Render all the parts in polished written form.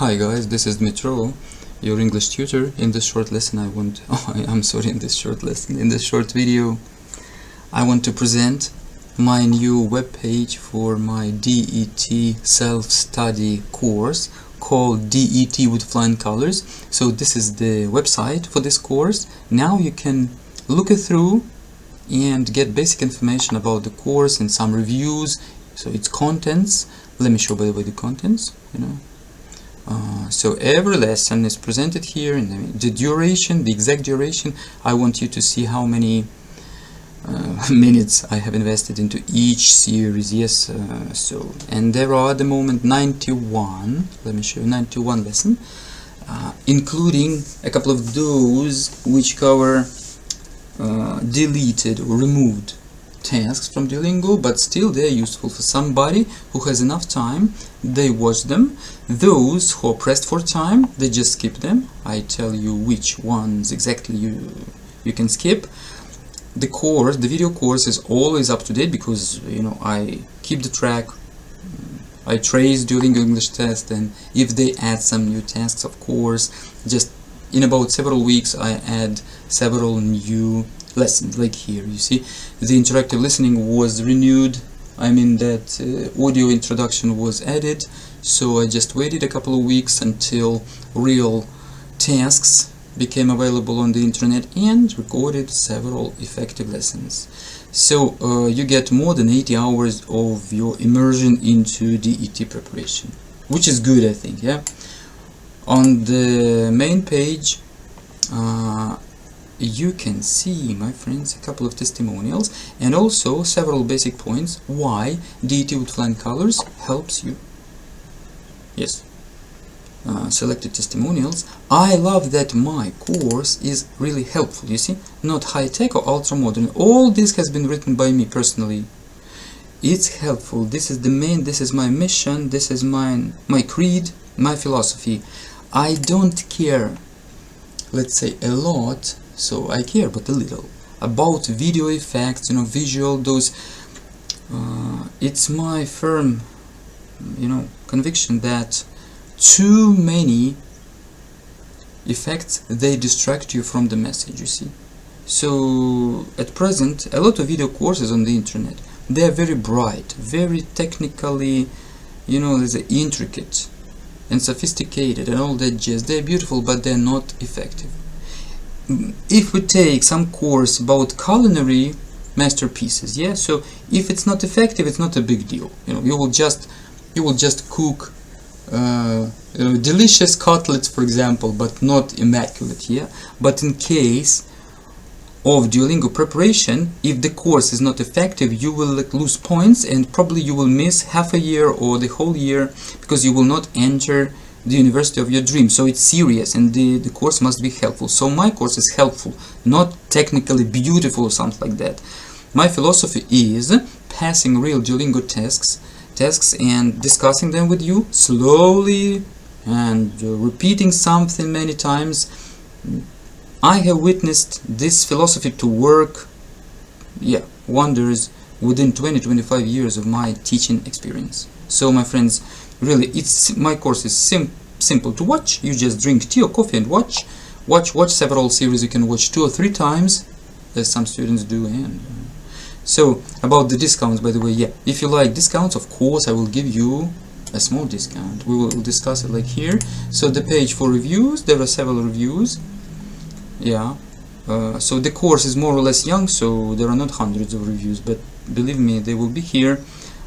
Hi guys, this is Dmitro, your English tutor. In this short lesson in this short video I want to present my new web page for my DET self-study course called DET With Flying Colors. So this is the website for this course. Now you can look it through and get basic information about the course and some reviews. So its contents, let me show by the way the contents, so every lesson is presented here, and the duration, the exact duration. I want you to see how many minutes I have invested into each series. Yes, and there are at the moment 91, let me show you, 91 lessons, including a couple of those which cover deleted or removed tasks from Duolingo, but still they're useful for somebody who has enough time. They watch them. Those who are pressed for time, they just skip them. I tell you which ones exactly you can skip. The course, the video course, is always up to date because I keep the track. I trace Duolingo English test, and if they add some new tasks, of course, just in about several weeks I add several new lessons. Like here you see the interactive listening was renewed. I mean that audio introduction was added, so I just waited a couple of weeks until real tasks became available on the internet and recorded several effective lessons. So you get more than 80 hours of your immersion into DET preparation, which is good, I think. Yeah, on the main page you can see, my friends, a couple of testimonials and also several basic points why DET with Flying Colors helps you. Yes, selected testimonials. I love that my course is really helpful. You see, not high-tech or ultra-modern. All this has been written by me personally. It's helpful. This is the main, this is my mission, this is my creed, my philosophy. I don't care, let's say, a lot, so I care but a little about video effects, visual, those it's my firm conviction that too many effects, they distract you from the message, you see. So at present a lot of video courses on the internet, they are very bright, very technically, there's intricate and sophisticated and all that jazz. They're beautiful but they're not effective. If we take some course about culinary masterpieces, yeah, so if it's not effective, it's not a big deal. You will just cook delicious cutlets, for example, but not immaculate. Yeah, but in case of Duolingo preparation, if the course is not effective, you will lose points and probably you will miss half a year or the whole year because you will not enter the university of your dreams. So it's serious, and the course must be helpful. So my course is helpful, not technically beautiful or something like that. My philosophy is passing real Duolingo tasks and discussing them with you slowly and repeating something many times. I have witnessed this philosophy to work, wonders within 20-25 years of my teaching experience. So my friends, really, my course is simple to watch. You just drink tea or coffee and watch several series. You can watch 2 or 3 times, as some students do. And so about the discounts, by the way, if you like discounts, of course I will give you a small discount. We will discuss it like here. So the page for reviews, there are several reviews. So the course is more or less young, so there are not hundreds of reviews, but believe me, they will be here.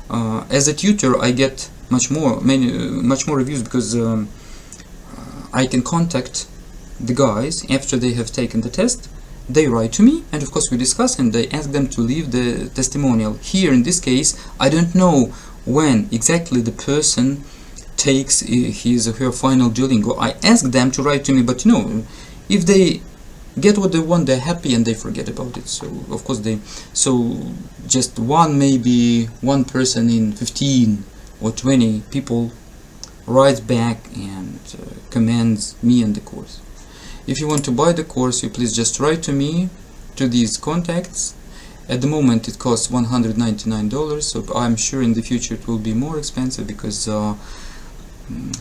As a tutor, I get much more reviews because I can contact the guys after they have taken the test. They write to me, and of course we discuss, and I ask them to leave the testimonial. Here in this case, I don't know when exactly the person takes his or her final Duolingo. I ask them to write to me, but if they get what they want, they're happy and they forget about it. So of course just maybe one person in 15 or 20 people writes back and commends me and the course. If you want to buy the course, you please just write to me, to these contacts. At the moment it costs $199, so I'm sure in the future it will be more expensive because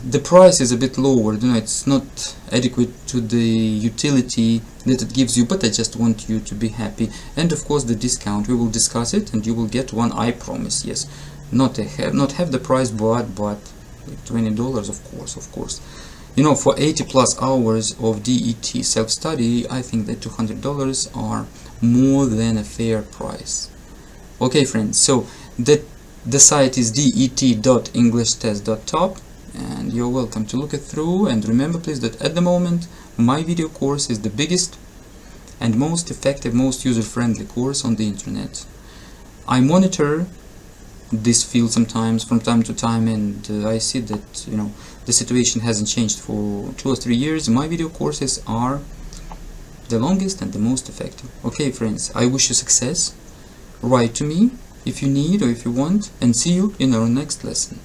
the price is a bit lower, you know, it's not adequate to the utility that it gives you, but I just want you to be happy. And of course the discount, we will discuss it, and you will get one, I promise. Yes, not have the price, but like $20, of course. You know, for 80 plus hours of DET self-study, I think that $200 are more than a fair price. Okay friends, so the site is det.englishtest.top, and you're welcome to look it through. And remember please that at the moment my video course is the biggest and most effective, most user-friendly course on the internet. I monitor this field sometimes from time to time, and I see that, you know, the situation hasn't changed for 2 or 3 years. My video courses are the longest and the most effective. Okay friends, I wish you success. Write to me if you need or if you want, and see you in our next lesson.